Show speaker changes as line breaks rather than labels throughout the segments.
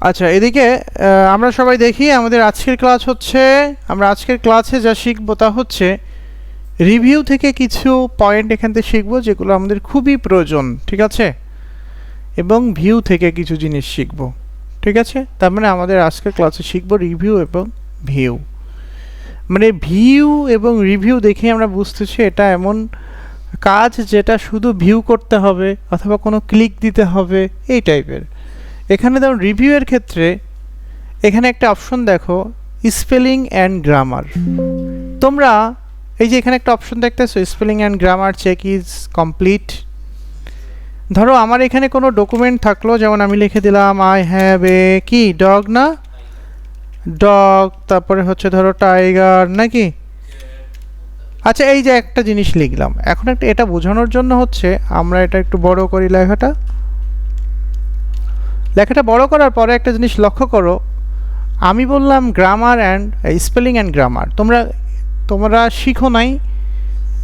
আচ্ছা, এদিকে আমরা সবাই দেখি আমাদের আজকের ক্লাস হচ্ছে, আমরা আজকের ক্লাসে যা শিখব তা হচ্ছে রিভিউ থেকে কিছু পয়েন্ট এখান থেকে শিখব যেগুলো আমাদের খুবই প্রয়োজন, ঠিক আছে, এবং ভিউ থেকে কিছু জিনিস শিখব, ঠিক আছে। তার মানে আমাদের আজকের ক্লাসে শিখব রিভিউ এবং ভিউ। মানে ভিউ এবং রিভিউ দেখে আমরা বুঝতেছি এটা এমন কাজ যেটা শুধু ভিউ করতে হবে অথবা কোনো ক্লিক দিতে হবে এই টাইপের। এখানে ধরুন রিভিউয়ের ক্ষেত্রে এখানে একটা অপশন দেখো, স্পেলিং অ্যান্ড গ্রামার। তোমরা এই যে এখানে একটা অপশন দেখতেছো, spelling and grammar check is complete. ধরো আমার এখানে কোনো ডকুমেন্ট থাকলো, যেমন আমি লিখে দিলাম আই হ্যাভ এ কি ডগ, না ডগ, তারপরে হচ্ছে ধরো টাইগার নাকি। আচ্ছা, এই যে একটা জিনিস লিখলাম, এখন একটা এটা বোঝানোর জন্য হচ্ছে আমরা এটা একটু বড় করি লেখাটা বড় করার পরে একটা জিনিস লক্ষ্য করো, আমি বললাম grammar and spelling and grammar. তোমরা শিখো নাই,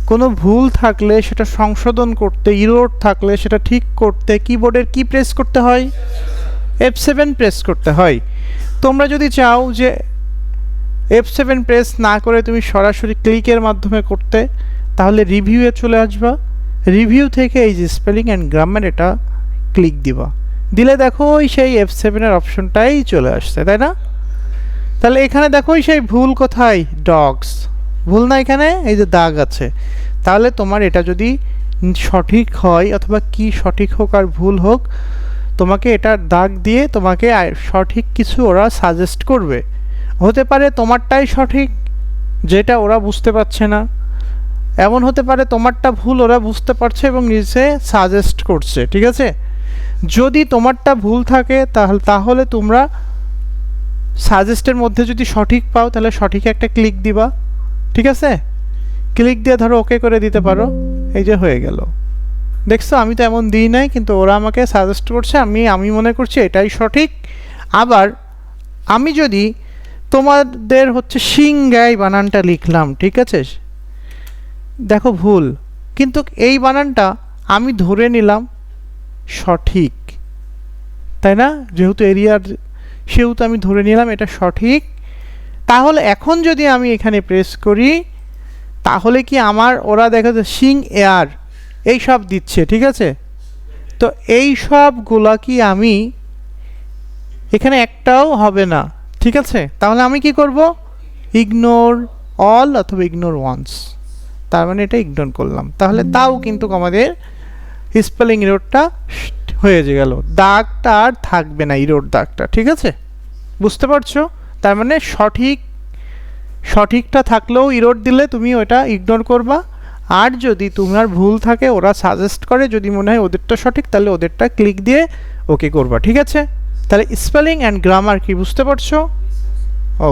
কোনো ভুল থাকলে সেটা সংশোধন করতে, ইরোর থাকলে সেটা ঠিক করতে কিবোর্ডের কি প্রেস করতে হয়? F7 প্রেস করতে হয়। তোমরা যদি চাও যে F7 প্রেস না করে তুমি সরাসরি ক্লিকের মাধ্যমে করতে, তাহলে রিভিউয়ে চলে আসবা, রিভিউ থেকে এই যে স্পেলিং অ্যান্ড গ্রামার এটা ক্লিক দিবা, দিলে দেখো সেই F7 এর অপশনটাই চলে আসছে, তাই না? তাহলে এখানে দেখো সেই ভুল কোথায়? ডগস ভুল না, এখানে এই যে দাগ আছে। তাহলে তোমার এটা যদি সঠিক হয় অথবা কি সঠিক হোক আর ভুল হোক, তোমাকে এটা দাগ দিয়ে তোমাকে সঠিক কিছু ওরা সাজেস্ট করবে। হতে পারে তোমারটাই সঠিক যেটা ওরা বুঝতে পারছে না, এমন হতে পারে তোমারটা ভুল ওরা বুঝতে পারছে এবং নিচে সাজেস্ট করছে, ঠিক আছে। যদি তোমারটা ভুল থাকে তাহলে তোমরা সাজেস্টের মধ্যে যদি সঠিক পাও তাহলে সঠিক একটা ক্লিক দিবা, ঠিক আছে। ক্লিক দিয়ে ধরো ওকে করে দিতে পারো, এই যে হয়ে গেল। দেখছো আমি তো এমন দিই নাই, কিন্তু ওরা আমাকে সাজেস্ট করছে, আমি মনে করছি এটাই সঠিক। আবার আমি যদি তোমাদের হচ্ছে সিংগাই বানানটা লিখলাম, ঠিক আছে, দেখো ভুল, কিন্তু এই বানানটা আমি ধরে নিলাম সঠিক, তাই না? যেহেতু এরিয়ার সেহেতু আমি ধরে নিলাম এটা সঠিক। তাহলে এখন যদি আমি এখানে প্রেস করি তাহলে কি আমার ওরা দেখা যায় সিং এয়ার এই সব দিচ্ছে, ঠিক আছে। তো এই সবগুলা কি আমি এখানে একটাও হবে না, ঠিক আছে। তাহলে আমি কি করব? ইগনোর অল অথবা ইগনোর ওয়ান্স, তার মানে এটা ইগনোর করলাম। তাহলে তাও কিন্তু আমাদের স্পেলিং ইরোরটা হয়ে গেল, দাগটা আর থাকবে না, ইরোর দাগটা, ঠিক আছে, বুঝতে পারছো? তার মানে সঠিকটা থাকলেও ইরোর দিলে তুমি ওটা ইগনোর করবা, আর যদি তোমার ভুল থাকে ওরা সাজেস্ট করে, যদি মনে হয় ওদেরটা সঠিক তাহলে ওদেরটা ক্লিক দিয়ে ওকে করবা, ঠিক আছে। তাহলে স্পেলিং অ্যান্ড গ্রামার কি বুঝতে পারছো?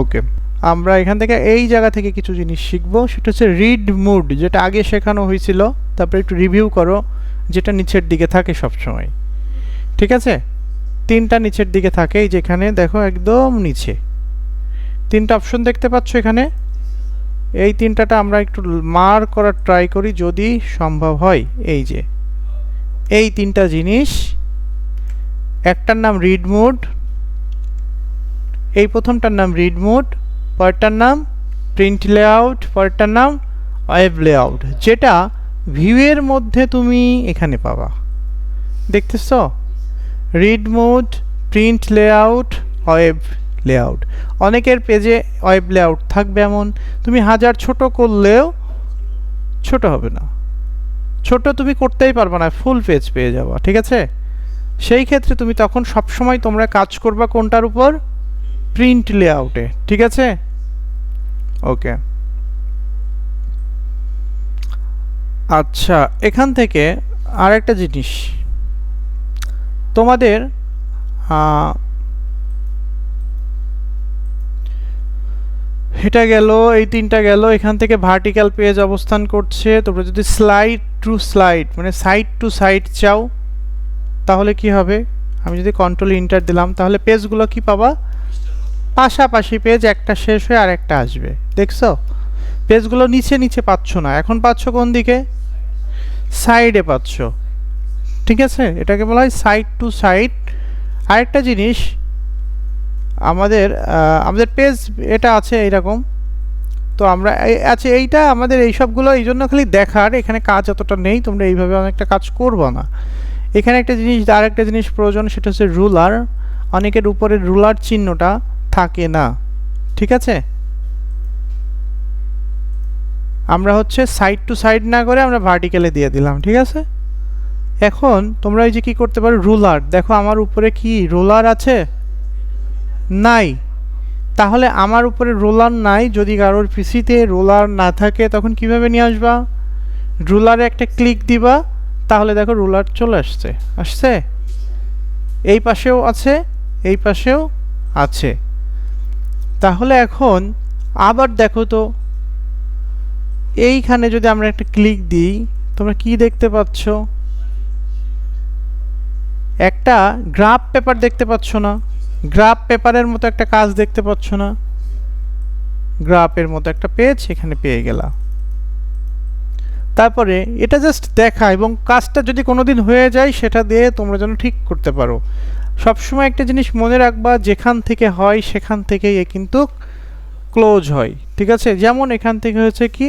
ওকে, আমরা এখান থেকে এই জায়গা থেকে কিছু জিনিস শিখবো, সেটা হচ্ছে রিড মুড, যেটা আগে শেখানো হয়েছিল। তারপরে একটু রিভিউ করো, যেটা নিচের দিকে থাকে সবসময়, ঠিক আছে। তিনটা নিচের দিকে থাকে, এই যেখানে দেখো একদম নিচে তিনটা অপশন দেখতে পাচ্ছ এখানে। এই তিনটাটা আমরা একটু মার্ক করার ট্রাই করি যদি সম্ভব হয়। এই যে এই তিনটা জিনিস, একটার নাম রিড মোড, এই প্রথমটার নাম রিড মোড, পরেরটার নাম প্রিন্ট লেআউট, পরেরটার নাম ওয়েব লেআউট, যেটা ভিউয়ের মধ্যে তুমি এখানে পাবা, দেখতেছ? Read mode, print layout, web layout. অনেকের পেজে ওয়েব লেআউট থাকবে এমন, তুমি হাজার ছোট করলেও ছোট হবে না, ছোট তুমি করতেই পারবে না, ফুল পেজ পেয়ে যাবা, ঠিক আছে। সেই ক্ষেত্রে তুমি তখন সবসময় তোমরা কাজ করবা কোনটার উপর? প্রিন্ট লেআউটে, ঠিক আছে। ওকে, আচ্ছা, এখান থেকে আর একটা জিনিস তোমাদের এটা গেল, এই তিনটা গেল। এখান থেকে ভার্টিক্যাল পেজ অবস্থান করছে। তোমরা যদি স্লাইড টু স্লাইড মানে সাইড টু সাইড চাও তাহলে কি হবে? আমি যদি কন্ট্রোল ইন্টার দিলাম তাহলে পেজগুলো কি পাবা? পাশাপাশি পেজ, একটা শেষ হয়ে আর একটা আসবে, দেখছো? পেজগুলো নিচে নিচে পাচ্ছ না, এখন পাচ্ছ কোন দিকে? সাইডে পাচ্ছ, ঠিক আছে। এটাকে বলা হয় সাইড টু সাইড। আরেকটা জিনিস, আমাদের পেজ এটা আছে এইরকম। তো আমরা আচ্ছা এইটা আমাদের এই সবগুলো এই জন্য খালি দেখার, এখানে কাজ অতটা নেই, তোমরা এইভাবে অনেকটা কাজ করবো না। এখানে একটা জিনিস, আর একটা জিনিস প্রয়োজন, সেটা হচ্ছে রুলার। অনেকের উপরে রুলার চিহ্নটা থাকে না, ঠিক আছে? আমরা হচ্ছে সাইড টু সাইড না করে আমরা ভার্টিক্যালে দিয়ে দিলাম, ঠিক আছে? এখন তোমরা এই যে কি করতে পারো, রুলার, দেখো আমার উপরে কি রুলার আছে? নাই। তাহলে আমার উপরে রোলার নাই, যদি কারোর পিসিতে রোলার না থাকে তখন কিভাবে নিয়ে আসবা? রুলারে একটা ক্লিক দিবা, তাহলে দেখো রুলার চলে আসছে। এই পাশেও আছে, এই পাশেও আছে। তাহলে এখন আবার দেখো তো, এইখানে যদি আমরা একটা ক্লিক দিই, তোমরা কি দেখতে পাচ্ছ? একটা গ্রাফ পেপার দেখতে পাচ্ছ না? গ্রাফ পেপারের মতো একটা কাজ দেখতে পাচ্ছ না? গ্রাফের মতো একটা পেজ এখানে পেয়ে গেলা। তারপরে এটা জাস্ট দেখা, এবং কাজটা যদি কোনোদিন হয়ে যায় সেটা দিয়ে তোমরা যেন ঠিক করতে পারো। সবসময় একটা জিনিস মনে রাখবা, যেখান থেকে হয় সেখান থেকেই কিন্তু ক্লোজ হয়, ঠিক আছে? যেমন এখান থেকে হচ্ছে কি,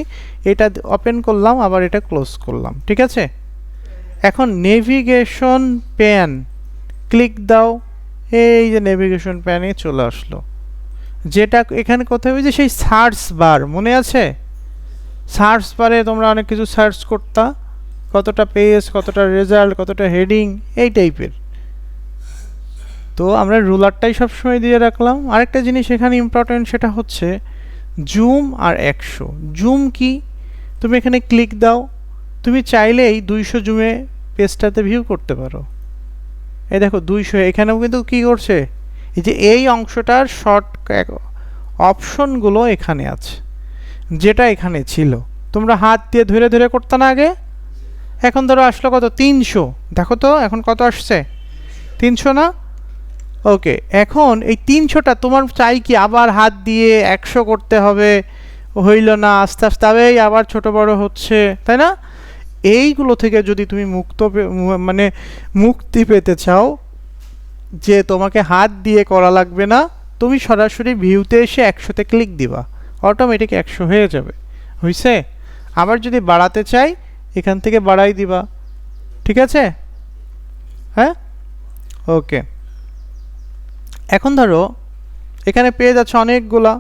এটা ওপেন করলাম, আবার এটা ক্লোজ করলাম, ঠিক আছে? এখন নেভিগেশন প্যান ক্লিক দাও, এই যে নেভিগেশন প্যানে চলে আসলো। যেটা এখানে কোথায় যে সেই সার্চ বার মনে আছে? সার্চ বারে তোমরা অনেক কিছু সার্চ করতা, কতটা পেজ, কতটা রেজাল্ট, কতটা হেডিং, এই টাইপের। তো আমরা রুলারটাই সবসময় দিয়ে রাখলাম। আরেকটা জিনিস এখানে ইম্পর্টেন্ট, সেটা হচ্ছে জুম আর 100। জুম কি? তুমি এখানে ক্লিক দাও, তুমি চাইলেই 200 জুমে পেজটাতে ভিউ করতে পারো। এই দেখো 200, এখানেও কিন্তু কি করছে, এই যে এই অংশটার শর্ট অপশনগুলো এখানে আছে, যেটা এখানে ছিল। তোমরা হাত দিয়ে ধরে ধরে করতে না আগে, এখন ধরো আসলো কত, 300। দেখো তো এখন কত আসছে, 300 না? ওকে, এখন এই 300টা তোমার চাই কি আবার হাত দিয়ে 100 করতে হবে? হইল না, আস্তে আস্তে আবার ছোট বড় হচ্ছে, তাই না? এইগুলো থেকে যদি তুমি মানে মুক্তি পেতে চাও, যে তোমাকে হাত দিয়ে করা লাগবে না, তুমি সরাসরি ভিউতে এসে 100তে ক্লিক দিবা, অটোমেটিক 100 হয়ে যাবে। হইছে? আবার যদি বাড়াতে চাই, এখান থেকে বাড়াই দিবা, ঠিক আছে? হ্যাঁ, ওকে। এখন ধরো এখানে পেজ আছে অনেকগুলা,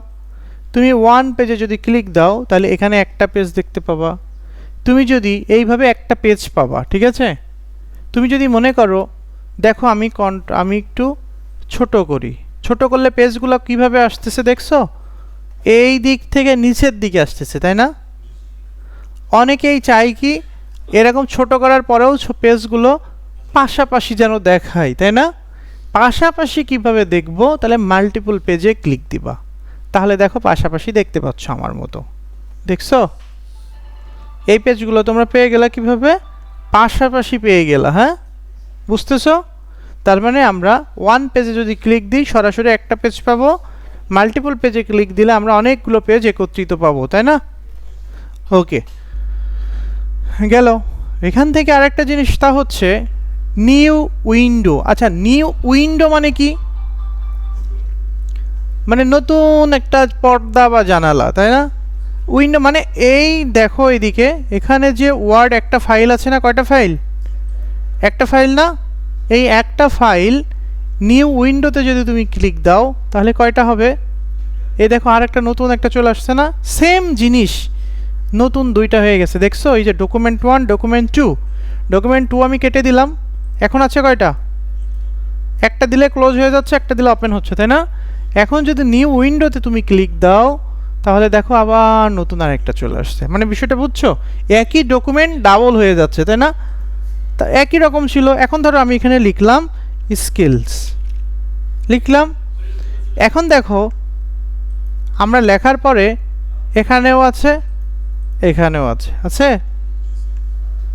তুমি ওয়ান পেজে যদি ক্লিক দাও, তাহলে এখানে একটা পেজ দেখতে পাবা। তুমি যদি এইভাবে একটা পেজ পাবা, ঠিক আছে? তুমি যদি মনে করো, দেখো আমি একটু ছোট করি, ছোট করলে পেজগুলো কিভাবে আসতেছে দেখছো? এই দিক থেকে নিচের দিকে আসতেছে, তাই না? অনেকেই চাই কি এরকম ছোট করার পরেও পেজগুলো পাশাপাশি যেন দেখায়, তাই না? পাশাপাশি কিভাবে দেখবো? তাহলে মাল্টিপল পেজে ক্লিক দিবা, তাহলে দেখো পাশাপাশি দেখতে পাচ্ছ আমার মতো, দেখছো? এই পেজগুলো তোমরা পেয়ে গেলা কিভাবে? পাশাপাশি পেয়ে গেলা, হ্যাঁ, বুঝতেছো? তার মানে আমরা ওয়ান পেজে যদি ক্লিক দিই সরাসরি একটা পেজ পাবো, মাল্টিপল পেজে ক্লিক দিলে আমরা অনেকগুলো পেজ একত্রিত পাবো, তাই না? ওকে, গেল। এখান থেকে আরেকটা জিনিস, তা হচ্ছে নিউ উইন্ডো। আচ্ছা, নিউ উইন্ডো মানে কি? মানে নতুন একটা পর্দা বা জানালা, তাই না? উইন্ডো মানে এই দেখো এদিকে, এখানে যে ওয়ার্ড একটা ফাইল আছে না, কয়টা ফাইল? একটা ফাইল না? এই একটা ফাইল নিউ উইন্ডোতে যদি তুমি ক্লিক দাও, তাহলে কয়টা হবে? এই দেখো আরেকটা নতুন একটা চলে আসছে না? সেম জিনিস নতুন দুইটা হয়ে গেছে, দেখছো? এই যে ডকুমেন্ট 1, ডকুমেন্ট 2। ডকুমেন্ট 2 আমি কেটে দিলাম, এখন আছে কয়টা? একটা দিলে ক্লোজ হয়ে যাচ্ছে, একটা দিলে ওপেন হচ্ছে, তাই না? এখন যদি নিউ উইন্ডোতে তুমি ক্লিক দাও, তাহলে দেখো আবার নতুন আরেকটা চলে আসছে। মানে বিষয়টা বুঝছো? একই ডকুমেন্ট ডাবল হয়ে যাচ্ছে, তাই না? তা একই রকম ছিল। এখন ধরো আমি এখানে লিখলাম স্কিলস, লিখলাম। এখন দেখো আমরা লেখার পরে এখানেও আছে, এখানেও আছে, আছে?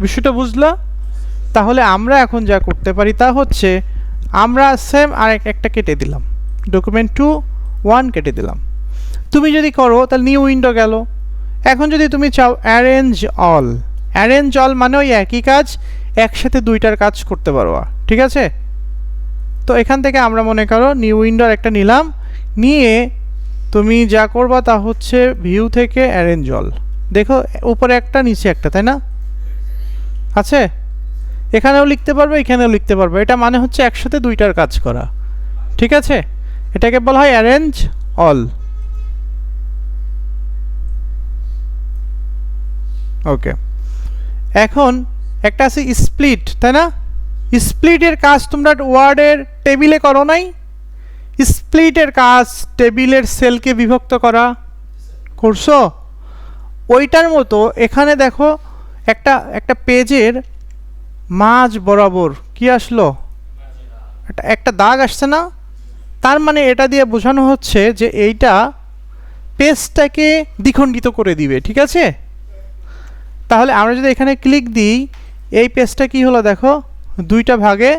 বিষয়টা বুঝলা? তাহলে আমরা এখন যা করতে পারি তা হচ্ছে, আমরা সেম একটা কেটে দিলাম, ডকুমেন্ট 2, 1 কেটে দিলাম। তুমি যদি করো তাহলে নিউ উইন্ডো গেল। এখন যদি তুমি চাও অ্যারেঞ্জ অল, অ্যারেঞ্জ অল মানে ওই একই কাজ একসাথে দুইটার কাজ করতে পারো, ঠিক আছে? তো এখান থেকে আমরা মনে করো নিউ উইন্ডোর একটা নিলাম, নিয়ে তুমি যা করবা তা হচ্ছে ভিউ থেকে অ্যারেঞ্জ অল। দেখো উপরে একটা নিচে একটা, তাই না? আছে, এখানেও লিখতে পারবে এখানেও লিখতে পারবে, এটা মানে হচ্ছে একসাথে দুইটার কাজ করা। ঠিক আছে, এটাকে বলা হয় অ্যারেঞ্জ অল। ওকে, এখন একটা আছে স্প্লিট, তাই না? স্প্লিটের কাজ তোমরা ওয়ার্ডের টেবিলে করো নাই? স্প্লিটের কাজ টেবিলের সেলকে বিভক্ত করা করছো? ওইটার মতো এখানে দেখো একটা একটা পেজের মাঝ বরাবর কি আসলো, একটা দাগ আসছে না? তার মানে এটা দিয়ে বোঝানো হচ্ছে যে এইটা পেজটাকে দ্বিখণ্ডিত করে দিবে। ঠিক আছে, তাহলে আমরা যদি এখানে ক্লিক দিই, এই পেজটা কি হলো দেখো, দুইটা ভাগে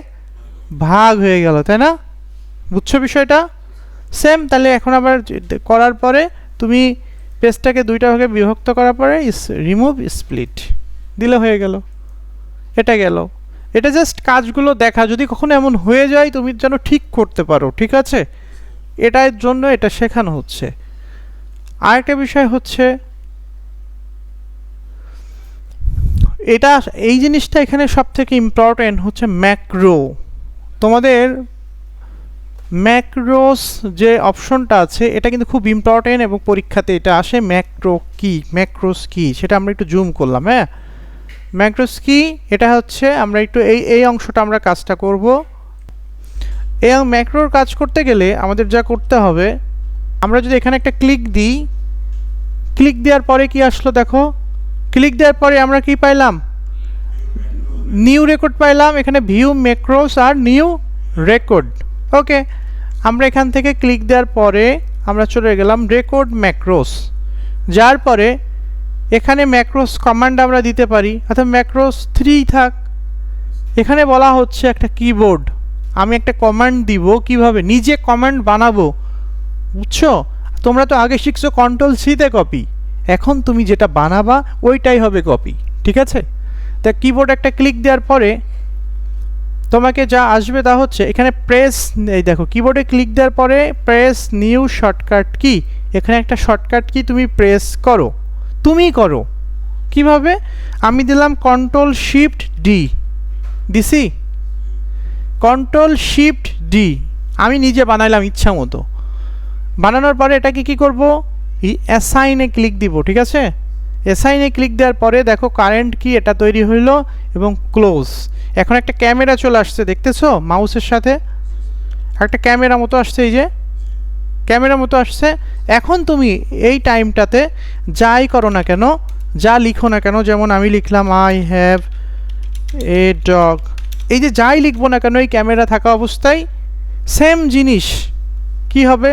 ভাগ হয়ে গেল, তাই না? বুঝছো বিষয়টা? সেম, তাহলে এখন আবার করার পরে তুমি পেজটাকে দুইটা ভাগে বিভক্ত করার পরে রিমুভ স্প্লিট দিলে হয়ে গেল। এটা গেল, এটা জাস্ট কাজগুলো দেখা, যদি কখনো এমন হয়ে যায় তুমি যেন ঠিক করতে পারো। ঠিক আছে, এটার জন্য এটা শেখানো হচ্ছে। আরেকটা বিষয় হচ্ছে এটা, এই জিনিসটা এখানে সব থেকে ইম্পর্টেন্ট হচ্ছে ম্যাক্রো। তোমাদের ম্যাক্রোস যে অপশনটা আছে এটা কিন্তু খুব ইম্পর্টেন্ট এবং পরীক্ষাতে এটা আসে। ম্যাক্রো কি, ম্যাক্রোস কি, সেটা আমরা একটু জুম করলাম। হ্যাঁ, ম্যাক্রোস কি, এটা হচ্ছে আমরা একটু এই অংশটা আমরা কাজটা করব। এই ম্যাক্রোর কাজ করতে গেলে আমাদের যা করতে হবে, আমরা যদি এখানে একটা ক্লিক দিই, ক্লিক দেওয়ার পরে কি আসলো দেখো, ক্লিক দেওয়ার পরে আমরা কি পাইলাম, নিউ রেকর্ড পাইলাম। এখানে ভিউ ম্যাক্রোস আর নিউ রেকর্ড। ওকে, আমরা এখান থেকে ক্লিক দেওয়ার পরে আমরা চলে গেলাম রেকর্ড ম্যাক্রোস, যার পরে এখানে ম্যাক্রোস কমান্ড আমরা দিতে পারি, অর্থাৎ ম্যাক্রোস 3 থাক। এখানে বলা হচ্ছে একটা কিবোর্ড, আমি একটা কমান্ড দিব, কিভাবে নিজে কমান্ড বানাবো। বুঝছো? তোমরা তো আগে শিখছো কন্ট্রোল সিতে কপি, এখন তুমি যেটা বানাবা ওইটাই হবে কপি। ঠিক আছে, তা কিবোর্ড একটা ক্লিক দেওয়ার পরে তোমাকে যা আসবে তা হচ্ছে এখানে প্রেস, এই দেখো কিবোর্ডে ক্লিক দেওয়ার পরে প্রেস নিউ শর্টকাট কি, এখানে একটা শর্টকাট কি তুমি প্রেস করো। তুমি করো কিভাবে, আমি দিলাম কন্ট্রোল শিফট ডি, দিছি কন্ট্রোল শিফট ডি, আমি নিজে বানাইলাম ইচ্ছা মতো। বানানোর পরে এটাকে কি করব, অ্যাসাইনে ক্লিক দিব। ঠিক আছে, অ্যাসাইনে ক্লিক দেওয়ার পরে দেখো কারেন্ট কি এটা তৈরি হইলো এবং ক্লোজ। এখন একটা ক্যামেরা চলে আসছে, দেখতেছো মাউসের সাথে একটা ক্যামেরা মতো আসছে, এই যে ক্যামেরা মতো আসছে। এখন তুমি এই টাইমটাতে যাই করো না কেন, যা লিখো না কেন, যেমন আমি লিখলাম আই হ্যাভ এ ডগ, এই যে যাই লিখবো না কেন এই ক্যামেরা থাকা অবস্থায় সেম জিনিস কি হবে,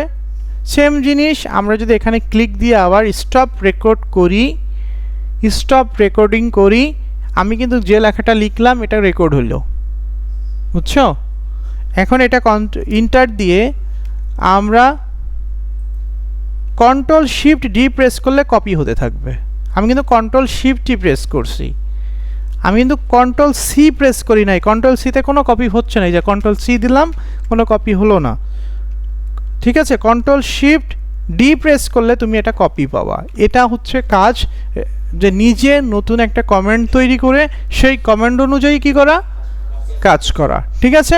সেম জিনিস আমরা যদি এখানে ক্লিক দিয়ে আবার স্টপ রেকর্ড করি, স্টপ রেকর্ডিং করি, আমি কিন্তু যে লেখাটা লিখলাম এটা রেকর্ড হলো। বুঝছো? এখন এটা ইন্টার দিয়ে আমরা কন্ট্রোল শিফট ডি প্রেস করলে কপি হতে থাকবে। আমি কিন্তু কন্ট্রোল শিফট ডি প্রেস করছি, আমি কিন্তু কন্ট্রোল সি প্রেস করি নাই। কন্ট্রোল সিতে কোনো কপি হচ্ছে না, এই যে কন্ট্রোল সি দিলাম কোনো কপি হলো না। ঠিক আছে, কন্ট্রোল শিফট ডি প্রেস করলে তুমি এটা কপি পাবা। এটা হচ্ছে কাজ, যে নিজে নতুন একটা কমেন্ট তৈরি করে সেই কমেন্ট অনুযায়ী কি করা, কাজ করা। ঠিক আছে,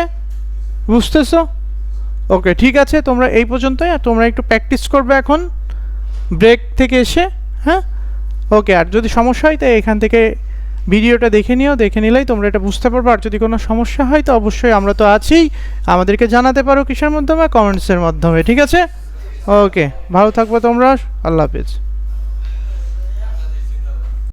বুঝতেছো? ওকে, ঠিক আছে, তোমরা এই পর্যন্তই, আর তোমরা একটু প্র্যাকটিস করবে এখন ব্রেক থেকে এসে। হ্যাঁ, ওকে, আর যদি সমস্যা হয় তাই এখান থেকে ভিডিওটা দেখে নিও, দেখে নিলেই তোমরা এটা বুঝতে পারবে। আর যদি কোনো সমস্যা হয় তো অবশ্যই আমরা তো আছিই, আমাদেরকে জানাতে পারো কিসের মাধ্যমে, কমেন্টসের মাধ্যমে। ঠিক আছে, ওকে, ভালো থাকবে তোমরা, আল্লাহ হাফেজ।